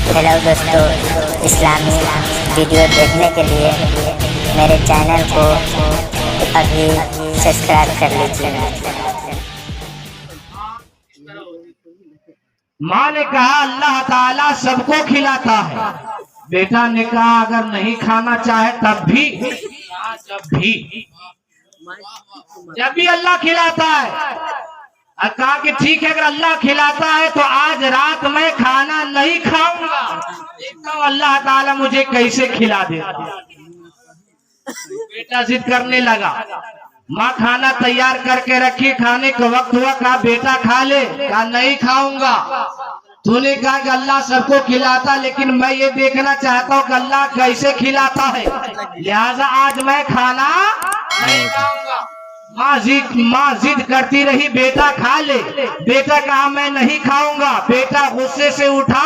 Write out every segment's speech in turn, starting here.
Hello दोस्तों, इस्लामी video देखने के लिए मेरे चैनल को अभी सब्सक्राइब कर लीजिए। माँ ने कहा अल्लाह ताला सबको खिलाता है। बेटा ने कहा अगर नहीं खाना चाहे तब भी, जब भी अल्लाह खिलाता है। कहा कि ठीक है, अगर अल्लाह खिलाता है तो आज रात मैं खाना नहीं खाऊंगा, देखता हूँ अल्लाह ताला मुझे कैसे खिला दे। बेटा जिद करने लगा। माँ खाना तैयार करके रखी, खाने का वक्त हुआ, कहा बेटा खा ले। कहा नहीं खाऊंगा। तूने कहा कि अल्लाह सबको खिलाता, लेकिन मैं ये देखना चाहता हूँ कि अल्लाह कैसे खिलाता है, लिहाजा आज मैं खाना नहीं खाऊंगा। माँ जिद करती रही, बेटा खा ले। बेटा कहा मैं नहीं खाऊंगा। बेटा गुस्से से उठा,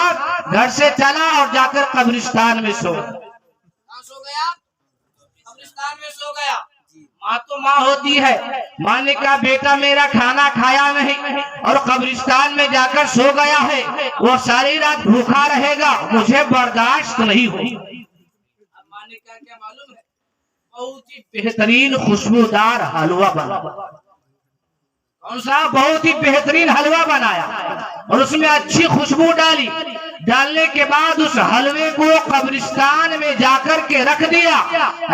घर से चला और जाकर कब्रिस्तान में सो गया। कब्रिस्तान में सो गया। माँ तो माँ होती है। माँ ने कहा बेटा मेरा खाना खाया नहीं और कब्रिस्तान में जाकर सो गया है, वो सारी रात भूखा रहेगा, मुझे बर्दाश्त नहीं होगी। अब माँ ने कहा क्या मालूम है, बहुत ही बेहतरीन खुशबूदार हलवा बना। कौन सा? बहुत ही बेहतरीन हलवा बनाया और उसमें अच्छी खुशबू डाली। डालने के बाद उस हलवे को कब्रिस्तान में जाकर के रख दिया।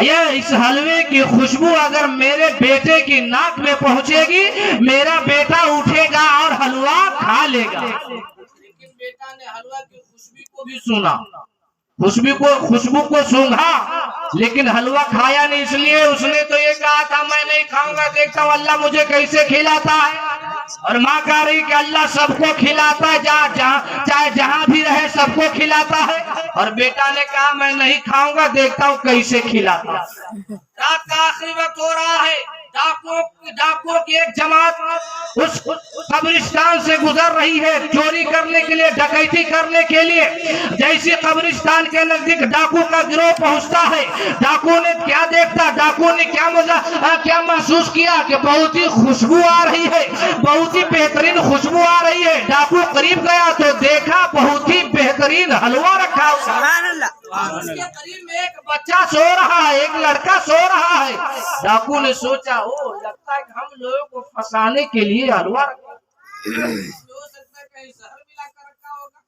यह इस हलवे की खुशबू अगर मेरे बेटे की नाक में पहुंचेगी, मेरा बेटा उठेगा और हलवा खा लेगा। लेकिन बेटा ने हलवा की खुशबू को भी सुना, खुशबू को सूंघा, लेकिन हलवा खाया नहीं। इसलिए उसने तो ये कहा था मैं नहीं खाऊंगा, देखता हूँ अल्लाह मुझे कैसे खिलाता है। और माँ कह रही कि अल्लाह सबको खिलाता है, चाहे जहां भी रहे सबको खिलाता है। और बेटा ने कहा मैं नहीं खाऊंगा, देखता हूँ कैसे खिलाता है। रात का आखिरी वक्त हो रहा है। डाकुओं की एक जमात उस कब्रिस्तान से गुजर रही है, चोरी करने के लिए, डकैती करने के लिए। जैसे कब्रिस्तान के नजदीक डाकू का गिरोह पहुंचता है, डाकू ने क्या देखता, डाकू ने क्या महसूस किया कि बहुत ही खुशबू आ रही है, बहुत ही बेहतरीन खुशबू आ रही है। डाकू करीब गया तो देखा बहुत ही बेहतरीन हलवा रखा हुआ। उसके करीब में एक बच्चा सो रहा है, एक लड़का सो रहा है। डाकू ने सोचा ओ लगता है कि हम लोगों को फंसाने के लिए हलवा रखा, हो सकता है कहीं जहर मिलाकर रखा होगा।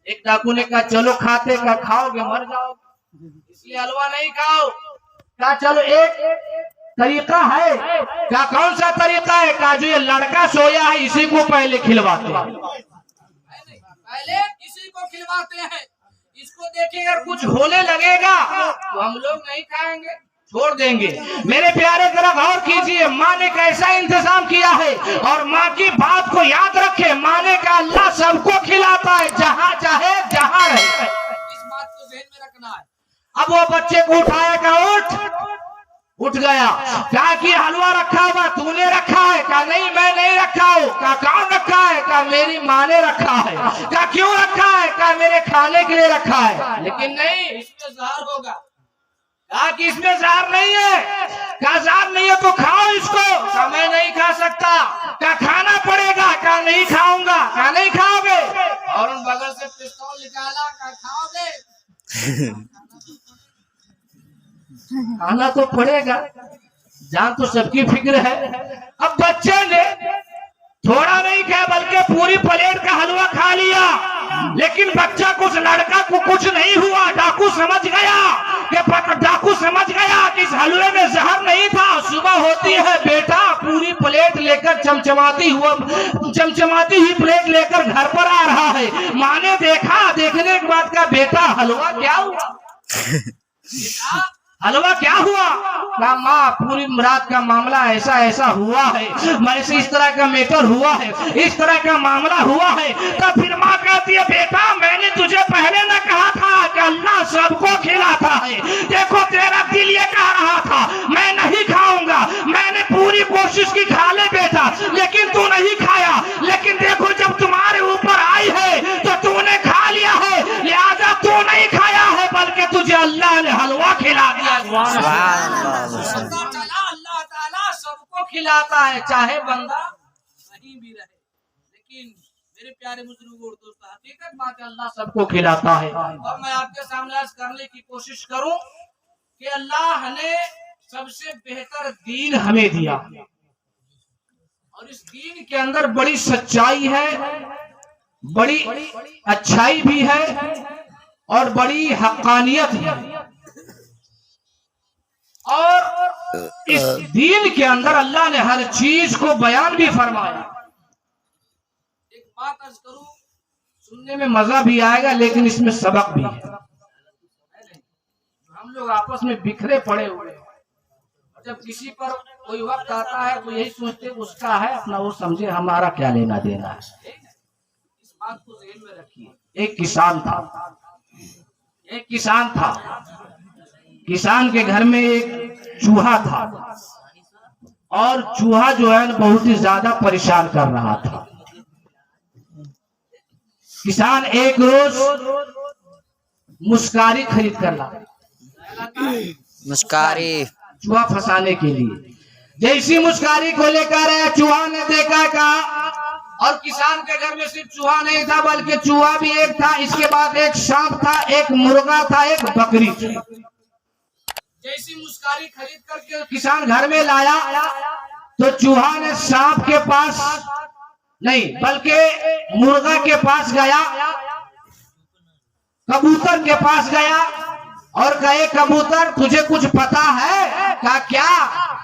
एक डाकू ने कहा चलो खाते, का खाओगे मर जाओगे, इसलिए हलवा नहीं खाओ। कहा चलो एक तरीका है। क्या? कौन सा तरीका है? कहा जो ये लड़का सोया है इसी को पहले खिलवाते हैं, पहले इसी को खिलवाते हैं। इसको देखेंगे अगर कुछ होने लगेगा तो हम लोग नहीं खाएंगे, छोड़ देंगे। मेरे प्यारे जरा गौर कीजिए, माँ ने कैसा इंतजाम किया है। और माँ की बात को याद रखे, माँ ने कहा अल्लाह सबको खिलाता है, जहाँ चाहे जहाँ रहे। इस बात को ध्यान में रखना है। अब वो बच्चे को उठाया, कहा उठ गया। क्या कि हलवा रखा हुआ तूने रखा है? कहा नहीं मैं नहीं रखा हूँ। कहा कौन रखा है? कहा मेरी माँ ने रखा है। कहा क्यों रखा है? कहा मेरे खाने के लिए रखा है। लेकिन नहीं, इसमें जहर होगा। कहा कि इसमें जहर नहीं है। कहा जहर नहीं है तो खाओ इसको। कहा मैं नहीं खा सकता। कहा खाना पड़ेगा। कहा नहीं खाऊंगा। कहा नहीं खाओगे। और उन बगल से पिस्तौल निकाला। कहा खाओगे? खाना तो पड़ेगा, जान तो सबकी फिक्र है। अब बच्चे ने थोड़ा नहीं खाया बल्कि पूरी प्लेट का हलवा खा लिया। लेकिन बच्चा कुछ लड़का को कुछ नहीं हुआ। डाकू समझ गया कि इस हलवे में जहर नहीं था। सुबह होती है, बेटा पूरी प्लेट लेकर चमचमाती हुई प्लेट लेकर घर पर आ रहा है। माँ ने देखा, देखने के बाद का बेटा हलवा क्या हुआ? हलवा क्या हुआ? कहा माँ पूरी रात का मामला ऐसा हुआ है, मेरे से इस तरह का मैटर हुआ है, इस तरह का मामला हुआ है। तो फिर माँ कहती है बेटा मैंने तुझे पहले न कहा था कि अल्लाह सबको खिलाता है। देखो तेरा दिल ये कह रहा था मैं नहीं खाऊंगा, मैंने पूरी कोशिश की खा ले बेटा, लेकिन तू नहीं खाया। लेकिन देखो जब तुम्हारे ऊपर आई है तो तूने खा लिया है, लिहाजा तू नहीं खाया है बल्कि तुझे अल्लाह ने हलवा खिला दिया। अल्लाह ताला सबको खिलाता है, चाहे बंदा कहीं भी रहे। लेकिन मेरे प्यारे मुस्लिम दोस्तों, हकीकत बात है, अल्लाह सबको खिलाता है। और मैं आपके सामने आज करने की कोशिश करूं कि अल्लाह ने सबसे बेहतर दीन हमें दिया और इस दीन के अंदर बड़ी सच्चाई है, बड़ी अच्छाई भी है और बड़ी हक्कानियत है। और इस दीन के अंदर अल्लाह ने हर चीज को बयान भी फरमाया। एक बात अर्ज करूं, सुनने में मजा भी आएगा लेकिन इसमें सबक भी है। हम लोग आपस में बिखरे पड़े हुए हैं, जब किसी पर कोई वक्त आता है तो यही सोचते उसका है, अपना वो समझे, हमारा क्या लेना देना है। इस बात को ज़हन में रखिए। एक किसान था, किसान के घर में एक चूहा था और चूहा जो है बहुत ही ज्यादा परेशान कर रहा था। किसान एक रोज मुस्कारी खरीद कर लाया, मुस्कारी चूहा फंसाने के लिए। जैसी मुस्कारी को लेकर आया, चूहा ने देखा कहा, और किसान के घर में सिर्फ चूहा नहीं था बल्कि चूहा भी एक था, इसके बाद एक सांप था, एक मुर्गा था, एक बकरी थी। जैसी मुस्कारी खरीद करके किसान घर में लाया तो चूहा ने सांप के पास नहीं बल्कि मुर्गा के पास गया, कबूतर के पास गया और कहे, कबूतर तुझे कुछ पता है? कहा क्या?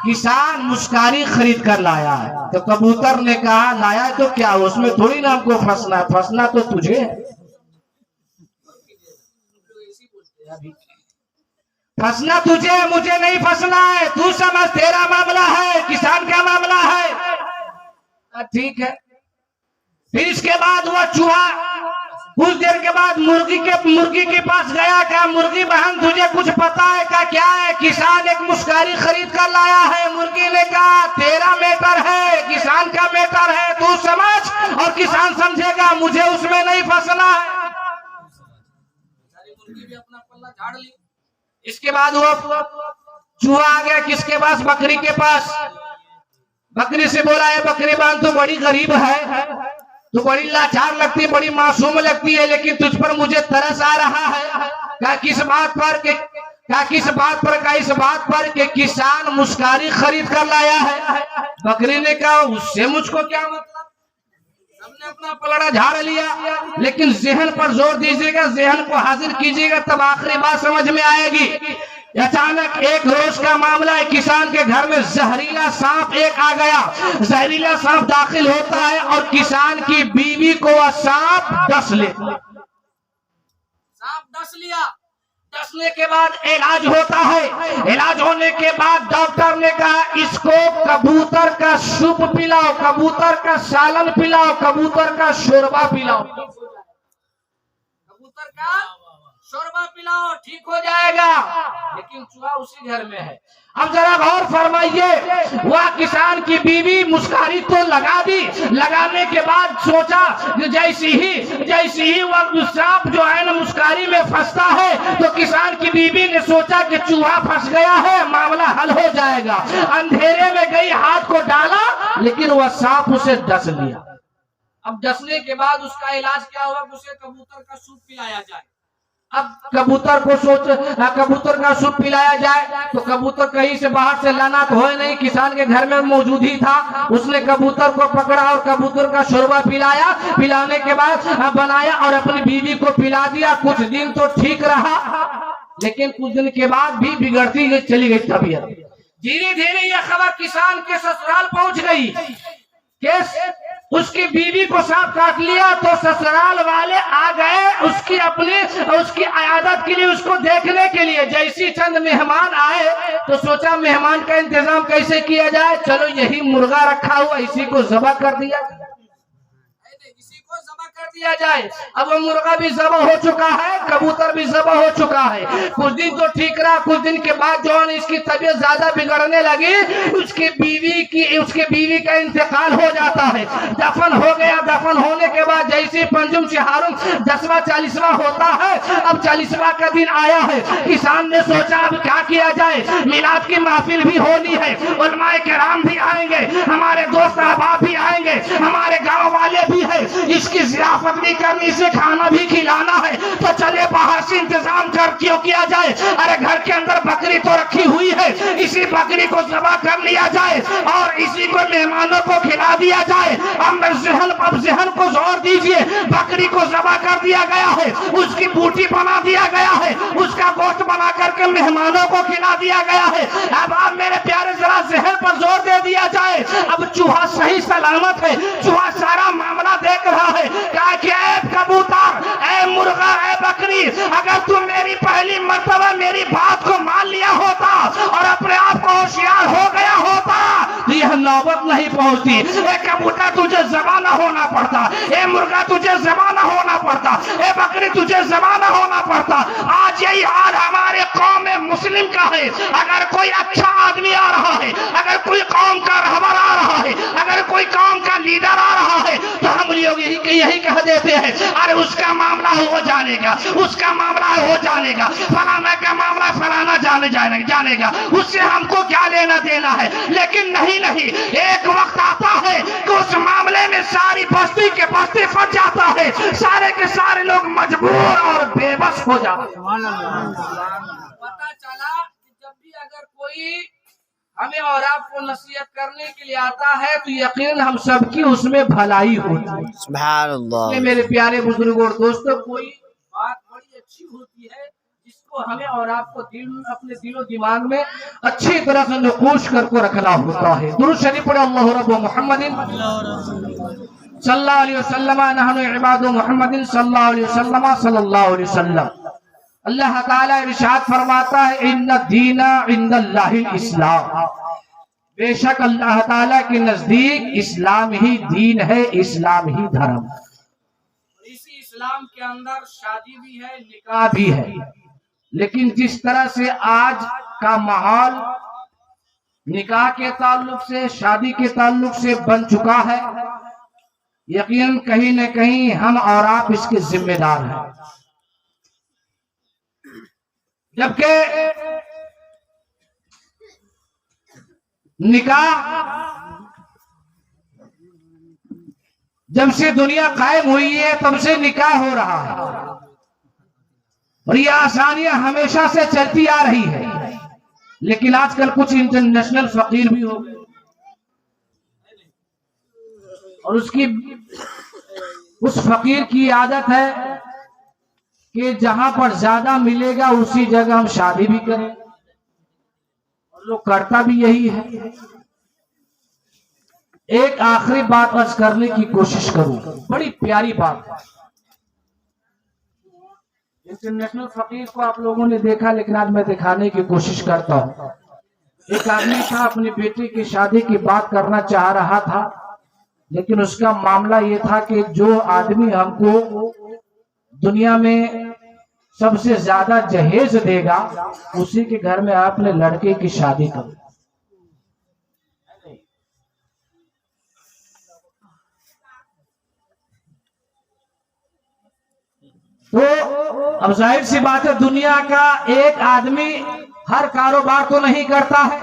किसान मुस्कारी खरीद कर लाया है। तो कबूतर ने कहा, लाया है तो क्या, उसमें थोड़ी ना हमको फंसना है, फंसना तो तुझे है, फंसना तुझे है, मुझे नहीं फंसना है, तू समझ, तेरा मामला है, किसान का मामला है। ठीक है। फिर इसके बाद वह चूहा कुछ देर के बाद मुर्गी के पास गया। क्या मुर्गी बहन तुझे कुछ पता है? क्या क्या है? किसान एक मुस्कारी खरीद कर लाया है। मुर्गी ने कहा, तेरा मैटर है, किसान का मैटर है, तू समझ और किसान समझेगा, मुझे उसमें नहीं फंसना है। मुर्गी भी अपना पल्ला झाड़ ली। इसके बाद वो चूहा आ गया किसके पास? बकरी के पास। बकरी से बोला, है बकरी बहन तू बड़ी गरीब है, तू बड़ी लाचार लगती है, बड़ी मासूम लगती है, लेकिन तुझ पर मुझे तरस आ रहा है। क्या किस बात पर? इस बात पर कि किसान मुस्कारी खरीद कर लाया है। बकरी ने कहा, उससे मुझको क्या मतलब, सबने अपना पलड़ा झाड़ लिया, लेकिन जहन पर जोर दीजिएगा, जहन को हाजिर कीजिएगा, तब आखिरी बात समझ में आएगी। अचानक एक रोज का मामला है, किसान के घर में जहरीला सांप एक आ गया। जहरीला सांप दाखिल होता है और किसान की बीवी को वह सांप डस लेता। सांप डस लिया। डसने के बाद इलाज होता है। इलाज होने के बाद डॉक्टर ने कहा, इसको कबूतर का सूप पिलाओ, कबूतर का सालन पिलाओ, कबूतर का शोरबा पिलाओ, कबूतर का शोरबा पिलाओ, ठीक हो जाएगा। लेकिन चूहा उसी घर में है। अब जरा गौर फरमाइए, वह किसान की बीवी मुस्कारी तो लगा दी, लगाने के बाद सोचा जैसी ही वह सांप जो है ना मुस्कारी में फंसता है, तो किसान की बीवी ने सोचा कि चूहा फंस गया है, मामला हल हो जाएगा। अंधेरे में गई, हाथ को डाला, लेकिन वह सांप उसे डस लिया। अब डसने के बाद उसका इलाज क्या हुआ? उसे कबूतर का सूप पिलाया जाए। अब कबूतर का सूप पिलाया जाए तो कबूतर कहीं से बाहर से लाना तो हो नहीं, किसान के घर में मौजूद ही था। उसने कबूतर को पकड़ा और कबूतर का शोरबा पिलाया। पिलाने के बाद बनाया और अपनी बीवी को पिला दिया। कुछ दिन तो ठीक रहा, लेकिन कुछ दिन के बाद भी बिगड़ती चली गई तबीयत। धीरे धीरे यह खबर किसान के ससुराल पहुंच गई। उसकी बीवी को सांप काट लिया तो ससुराल वाले आ गए उसकी आयादत के लिए, उसको देखने के लिए। जैसी चंद मेहमान आए तो सोचा मेहमान का इंतजाम कैसे किया जाए, चलो यही मुर्गा रखा हुआ, इसी को ज़बह कर दिया जाए। अब वो मुर्गा भी ज़बह हो चुका है, कबूतर भी ज़बह हो चुका है। कुछ दिन तो ठीक रहा, कुछ दिन के बाद जो है इसकी तबीयत ज्यादा बिगड़ने लगी। उसके बीवी का इंतकाल हो जाता है, दफन हो गया। दफन होने के बाद जैसे पंजुम चिहारुम 10वां 40वां होता है, अब 40वां का दिन आया है। किसान ने सोचा अब क्या किया जाए, मिलाद की महफिल भी होनी है, उलमाए किराम भी आएंगे, हमारे दोस्त अहबाब भी आएंगे, हमारे गाँव वाले भी है, इसकी जियाफत पत्नी करनी से खाना भी खिलाना है तो चले बाहर से इंतजाम कर क्यों किया जाए। अरे घर के अंदर बकरी तो रखी हुई है, इसी बकरी को ज़बह कर लिया जाए और इसी को मेहमानों को खिला दिया जाए। अब जहन को जोर दीजिए, बकरी को ज़बह कर दिया गया है, उसकी बूटी बना दिया गया है, उसका गोश्त बना करके मेहमानों को खिला दिया गया है। अब आप मेरे प्यारे जरा जहन पर जोर दे दिया जाए। अब चूहा सही सलामत है, चूहा सारा मामला देख रहा है। कहा कि ऐ कबूतर, ऐ मुर्गा, ऐ बकरी, अगर तुम मेरी पहली मर्तबा मेरी बात को मान लिया होता और अपने आप को होशियार हो गया होता तो यह नौबत नहीं पहुंचती। ए कबूतर तुझे ज़बान होना पड़ता, ए मुर्गा तुझे ज़बान होना पड़ता, ए बकरी तुझे ज़बान होना पड़ता। आज यही हाल हमारे कौम में मुस्लिम का है। अगर कोई अच्छा आदमी आ रहा है, अगर कोई कौम का रहबर आ रहा है, अगर कोई कौम का लीडर आ रहा है तो हम लोग यही कह देते हैं अरे उसका मामला हो जानेगा, उसका मामला हो जानेगा, फलाना का मामला फलाना जानेगा, उससे हमको क्या लेना देना है। लेकिन नहीं, एक वक्त आता है कि उस मामले में सारी बस्ती के बस्ती फंस जाता है, सारे के सारे लोग मजबूर और बेबस हो जाते हैं। पता चला कि जब भी अगर कोई हमें और आपको नसीहत करने के लिए आता है तो यकीन हम सबकी उसमें भलाई होती है। सुभान अल्लाह। मेरे प्यारे बुजुर्गों और दोस्तों, कोई बात बड़ी अच्छी होती है जिसको हमें और आपको अपने दिलो दिमाग में अच्छी तरह से नकूश करके रखना होता है। दुरूद शरीफ पढ़े, अल्लाह रब्बु मुहम्मदिन सल्लल्लाहु अलैहि वसल्लम, नहनु इबादु मुहम्मदिन सल्लल्लाहु अलैहि वसल्लम सल्लल्लाहु अलैहि वसल्लम। अल्लाह ताला इरशाद फरमाता है, इन्ना दीना इंदल्लाहिल इस्लाम, बेशक अल्लाह ताला के नजदीक इस्लाम ही दीन है, इस्लाम ही धर्म। इसी इस्लाम के अंदर शादी भी है, निकाह भी है। लेकिन जिस तरह से आज का माहौल निकाह के ताल्लुक से, शादी के ताल्लुक से बन चुका है, यकीन कहीं न कहीं हम और आप इसके जिम्मेदार हैं। जबकि निकाह जब से दुनिया कायम हुई है तब से निकाह हो रहा है और ये आसानियां हमेशा से चलती आ रही है। लेकिन आजकल कुछ इंटरनेशनल फकीर भी हो गए और उस फकीर की आदत है कि जहां पर ज्यादा मिलेगा उसी जगह हम शादी भी करें, और लोग करता भी यही है। एक आखिरी बात आज करने की कोशिश करूं, बड़ी प्यारी बात है। इंटरनेशनल फकीर को आप लोगों ने देखा, लेकिन आज मैं दिखाने की कोशिश करता हूं। एक आदमी था, अपने बेटे की शादी की बात करना चाह रहा था, लेकिन उसका मामला ये था कि जो आदमी हमको दुनिया में सबसे ज्यादा जहेज देगा उसी के घर में आपने लड़के की शादी करो। तो अब जाहिर सी बात है, दुनिया का एक आदमी हर कारोबार तो नहीं करता है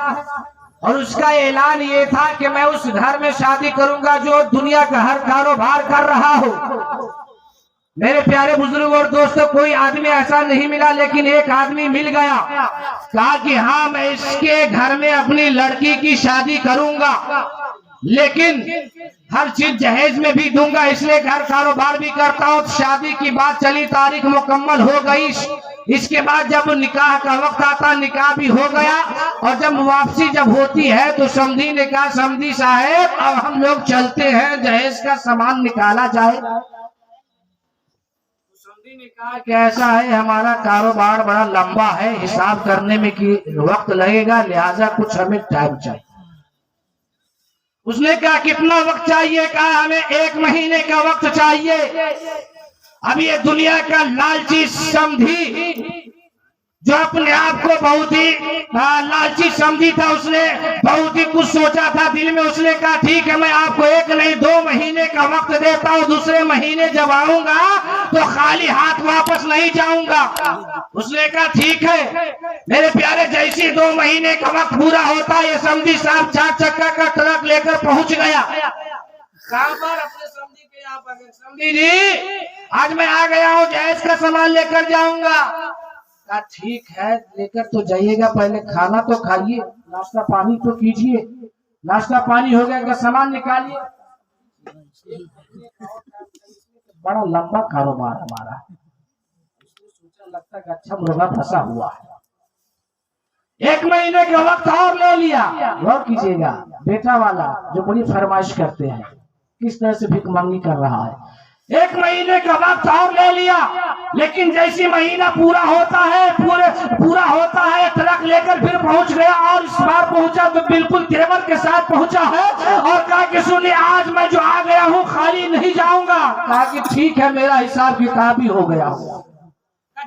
और उसका ऐलान ये था कि मैं उस घर में शादी करूंगा जो दुनिया का हर कारोबार कर रहा हो। मेरे प्यारे बुजुर्ग और दोस्तों, कोई आदमी ऐसा नहीं मिला, लेकिन एक आदमी मिल गया। कहा कि हाँ, मैं इसके घर में अपनी लड़की की शादी करूंगा, लेकिन हर चीज जहेज में भी दूंगा, इसलिए घर कारोबार भी करता हूँ। शादी की बात चली, तारीख मुकम्मल हो गई। इसके बाद जब निकाह का वक्त आता, निकाह भी हो गया और जब वापसी जब होती है तो समधी ने कहा, समधी साहब अब हम लोग चलते हैं, जहेज का सामान निकाला जाए। समधी ने कहा कि ऐसा है, हमारा कारोबार बड़ा लंबा है, हिसाब करने में कि वक्त लगेगा, लिहाजा कुछ हमें टाइम चाहिए। उसने कहा कितना वक्त चाहिए? कहा हमें 1 महीने का वक्त चाहिए। अब ये दुनिया का लालची समधी जो अपने आप को बहुत ही लालची समझी था, उसने बहुत ही कुछ सोचा था दिल में। उसने कहा ठीक है, मैं आपको 1 नहीं 2 महीने का वक्त देता हूँ, दूसरे महीने जब आऊंगा तो खाली हाथ वापस नहीं जाऊंगा। उसने कहा ठीक है। मेरे प्यारे, जैसे 2 महीने का वक्त पूरा होता है, ये समझी साहब 4 चक्का का ट्रक लेकर पहुंच गया। कहां पर? अपने समझी के आप आ गए समझी जी, आज मैं आ गया हूँ, जहेज का सामान लेकर जाऊंगा। कहा ठीक है लेकर तो जाइएगा, पहले खाना तो खाइए, नाश्ता पानी तो कीजिए। नाश्ता पानी हो गया, सामान निकालिए। बड़ा लंबा कारोबार हमारा, सोचा लगता है कि अच्छा मुर्गा फंसा हुआ है। 1 महीने का वक्त और ले लिया। गौर कीजिएगा, बेटा वाला जो बड़ी फरमाइश करते हैं, किस तरह से भिखमंगी कर रहा है। 1 महीने का वक्त और ले लिया, लेकिन जैसे महीना पूरा होता है, पूरा होता है, ट्रक लेकर फिर पहुंच गया। और इस बार पहुंचा तो बिल्कुल तेवर के साथ पहुंचा है और कहा कि सुनिए, आज मैं जो आ गया हूं खाली नहीं जाऊंगा। कहा कि ठीक है, मेरा हिसाब किताब भी हो गया।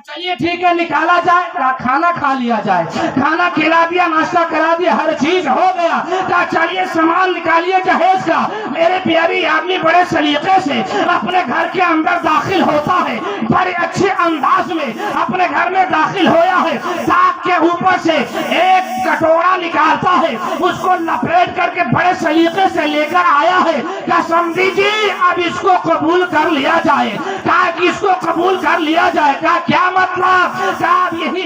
चलिए ठीक है, निकाला जाए। कहा खाना खा लिया जाए। खाना खिला दिया, नाश्ता करा दिया, हर चीज हो गया। कहा चलिए सामान निकालिए जहेज का। मेरे प्यारी आदमी बड़े सलीके से अपने घर के अंदर दाखिल होता है, बड़े अच्छे अंदाज में अपने घर में दाखिल होया है। साग के ऊपर से एक कटोरा निकालता है, उसको लपेट करके बड़े सलीके से लेकर आया है। क्या समझी जी, अब इसको कबूल कर लिया जाए। कहा कि इसको कबूल कर लिया जाए। कहा क्या मतलब? यही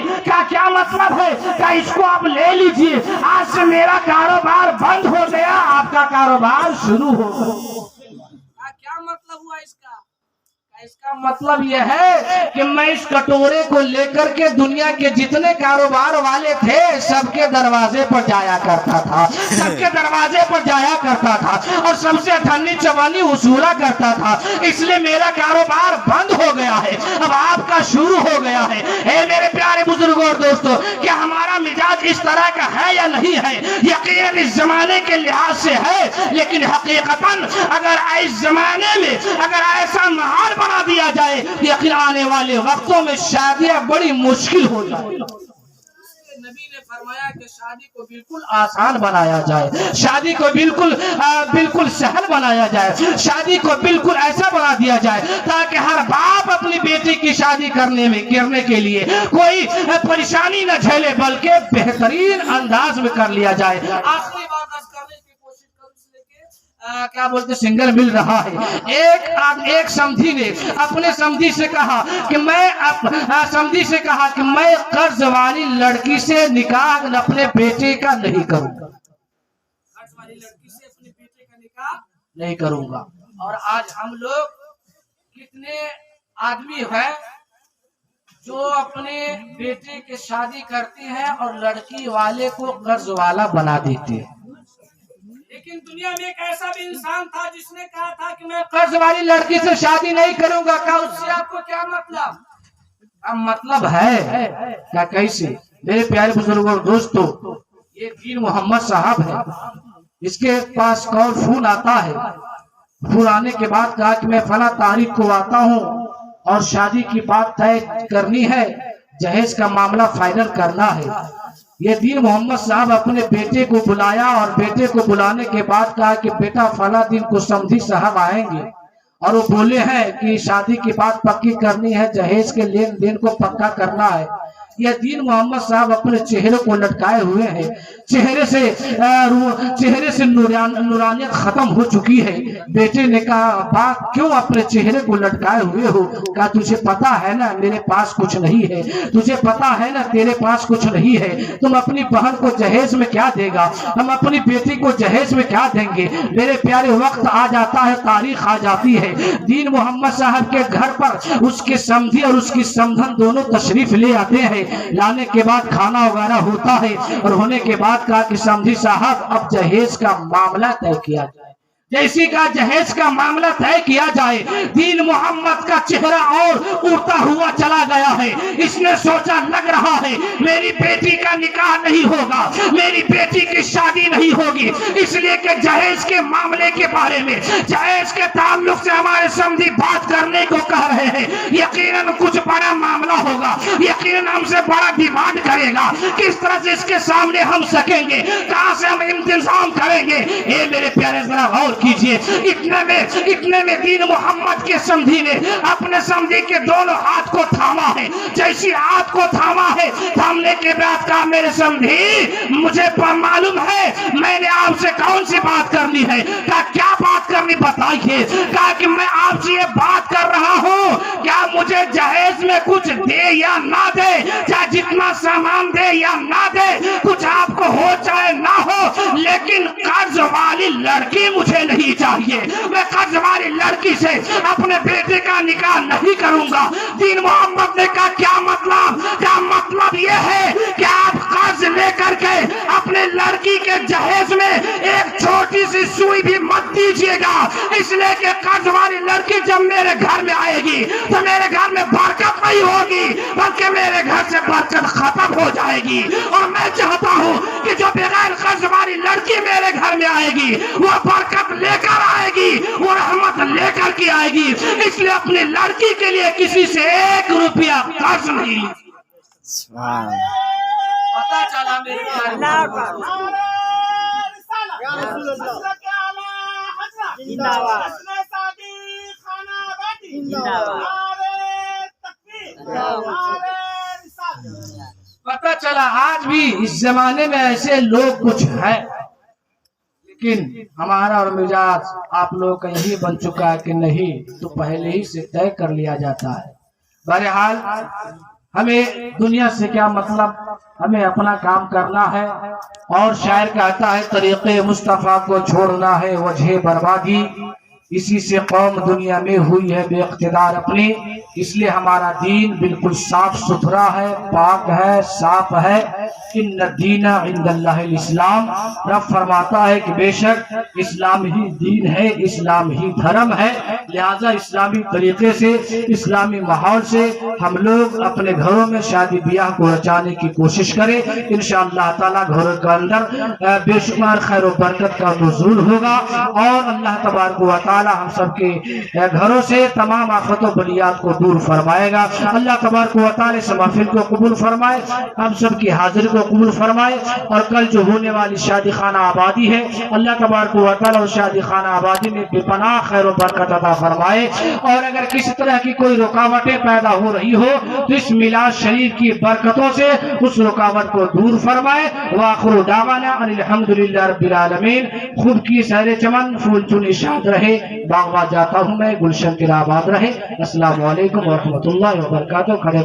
क्या मतलब है? क्या इसको आप ले लीजिए, आज से मेरा कारोबार बंद हो गया, आपका कारोबार शुरू हो गया। क्या मतलब हुआ इसका? इसका मतलब यह है कि मैं इस कटोरे को लेकर के दुनिया के जितने कारोबार वाले थे सबके दरवाजे पर जाया करता था, सबके दरवाजे पर जाया करता था और सबसे धनी चवानी वसूला करता था। इसलिए मेरा कारोबार बंद हो गया है, अब आपका शुरू हो गया है। हे मेरे प्यारे बुजुर्गों और दोस्तों, क्या हमारा मिजाज इस तरह का है या नहीं है? यकीनन इस जमाने के लिहाज से है, लेकिन हकीकतन अगर इस जमाने में अगर ऐसा माहौल बना दिया जाए, यकीन आने वाले वक्तों में शादियां बड़ी मुश्किल हो जाए। नबी ने फरमाया कि शादी को बिल्कुल आसान बनाया जाए, शादी को बिल्कुल सहल बनाया जाए, शादी को बिल्कुल ऐसा बना दिया जाए ताकि हर बाप अपनी बेटी की शादी करने के लिए कोई परेशानी न झेले, बल्कि बेहतरीन अंदाज में कर लिया जाए। आखिरी बात करने की कोशिश करूं, क्या बोलते सिंगल मिल रहा है। एक समधी ने अपने समधी से कहा कि मैं कर्ज वाली लड़की से निकाह अपने बेटे का नहीं करूंगा, कर्ज वाली लड़की से अपने बेटे का निकाह नहीं करूंगा। और आज हम लोग कितने आदमी हैं जो अपने बेटे के शादी करते हैं और लड़की वाले को कर्ज वाला बना देते हैं। लेकिन दुनिया में एक ऐसा भी इंसान था जिसने कहा था कि मैं कर्ज वाली लड़की से शादी नहीं करूंगा। क्या उससे आपको क्या मतलब? अब मतलब है क्या? कैसे? मेरे प्यारे बुजुर्गों और दोस्तों, ये दीन मोहम्मद साहब है, इसके पास कॉल फोन आता है। फोन आने के बाद कहा कि मैं फला तारीख को आता हूँ और शादी की बात तय करनी है, जहेज का मामला फाइनल करना है। ये दीन मोहम्मद साहब अपने बेटे को बुलाया और बेटे को बुलाने के बाद कहा कि बेटा फला दिन को समधी साहब आएंगे और वो बोले हैं कि शादी की बात पक्की करनी है, जहेज के लेन देन को पक्का करना है। यह दीन मोहम्मद साहब अपने चेहरे को लटकाए हुए हैं, चेहरे से नूरानियत खत्म हो चुकी है। बेटे ने कहा बाप क्यों अपने चेहरे को लटकाए हुए हो? कहा तुझे पता है ना मेरे पास कुछ नहीं है, तुझे पता है ना तेरे पास कुछ नहीं है। तुम अपनी बहन को जहेज में क्या देगा, हम अपनी बेटी को जहेज में क्या देंगे? मेरे प्यारे वक्त आ जाता है, तारीख आ जाती है। दीन मोहम्मद साहब के घर पर उसके समधी और उसकी समधन दोनों तशरीफ ले आते हैं। लाने के बाद खाना वगैरह होता है और होने के बाद कहा कि समधी साहब अब जहेज का मामला तय किया जाए। जैसी का जहेज का मामला तय किया जाए, दीन मोहम्मद का चेहरा और उड़ता हुआ चला गया है। इसने सोचा लग रहा है मेरी बेटी का निकाह नहीं होगा, मेरी बेटी की शादी नहीं होगी, इसलिए कि जहेज के मामले के बारे में, जहेज के ताल्लुक से हमारे समधी बात करने को कह रहे हैं। यकीनन कुछ बड़ा मामला होगा, यकीनन हमसे बड़ा डिमांड करेगा। किस तरह से इसके सामने हम सकेंगे, कहां से हम इंतजाम करेंगे। ये मेरे प्यारे जरा गौर कीजिए, इतने में दीन मोहम्मद के समधी ने अपने समधी के दोनों हाथ को थामा है। जैसी हाथ को थामा है, थामने के बाद कहा मेरे समधी मुझे मालूम है मैंने आपसे कौन सी बात करनी है। कहा क्या बात करनी बताइए। कहा कि मैं आपसे ये बात कर रहा हूँ, क्या मुझे जहेज में कुछ दे या ना दे, चाहे जितना सामान दे या ना दे, कुछ आपको हो चाहे ना हो, लेकिन कर्ज वाली लड़की मुझे नहीं चाहिए। मैं कर्ज वाली लड़की से अपने बेटे का निकाह नहीं करूंगा। दीन मोहम्मद ने कहा क्या मतलब। क्या मतलब ये है कि आप कर्ज लेकर के अपने लड़की के जहेज में एक छोटी सी सुई भी मत दीजिएगा, इसलिए कि कर्ज वाली लड़की जब मेरे घर में आएगी तो मेरे घर में बरकत नहीं होगी, बल्कि मेरे घर से बरकत खत्म हो जाएगी। और मैं चाहता हूँ कि जो बगैर कर्ज वाली लड़की मेरे घर में आएगी वो बरकत लेकर आएगी, वो रहमत लेकर के आएगी। इसलिए अपनी लड़की के लिए किसी से 1 रुपया कर्ज नहीं। पता चला मेरे पता चला आज भी इस जमाने में ऐसे लोग कुछ है, लेकिन हमारा और मिजाज आप लोग का यही बन चुका है कि नहीं तो पहले ही से तय कर लिया जाता है। बहरहाल हमें दुनिया से क्या मतलब, हमें अपना काम करना है। और शायर कहता है तरीक़े मुस्तफ़ा को छोड़ना है वजह बर्बादी, इसी से कौम दुनिया में हुई है बेइख्तिदार अपनी। इसलिए हमारा दीन बिल्कुल साफ सुथरा है, पाक है, साफ है। इन्न दीना इंदल्लाहिल इस्लाम, रब फरमाता है कि बेशक इस्लाम ही दीन है, इस्लाम ही धर्म है। लिहाजा इस्लामी तरीके से, इस्लामी माहौल से हम लोग अपने घरों में शादी ब्याह को रचाने की कोशिश करें। इंशाअल्लाह ताला घरों के अंदर बेशुमार खैर व बरकत का नुज़ूल होगा और अल्लाह तबारक व तआला हम सबके घरों से तमाम आफत व बलियात को दूर फरमाएगा। अल्लाह तबारक व तआला इस महफिल को कबूल फरमाए, हम सबकी हाजिरी को कबूल फरमाए। और कल जो होने वाली शादी खाना आबादी है, अल्लाह तबारक व तआला उस शादी खाना आबादी में बेपनाह खैर व बरकत अता फरमाए। और अगर किसी तरह की कोई रुकावटें पैदा हो रही हो तो इस मिलाद शरीफ की बरकतों से उस रुकावट को दूर फरमाए। वाखिरु दावाना अनिल हम्दुलिल्लाहि रब्बिल आलमीन। खूब की सैर चमन, फूल चुन इशाद रहे, बागवा जाता हूँ मैं, गुलशन के आबाद रहे। अस्सलामु अलैकुम व रहमतुल्लाहि व बरकातहू। खड़े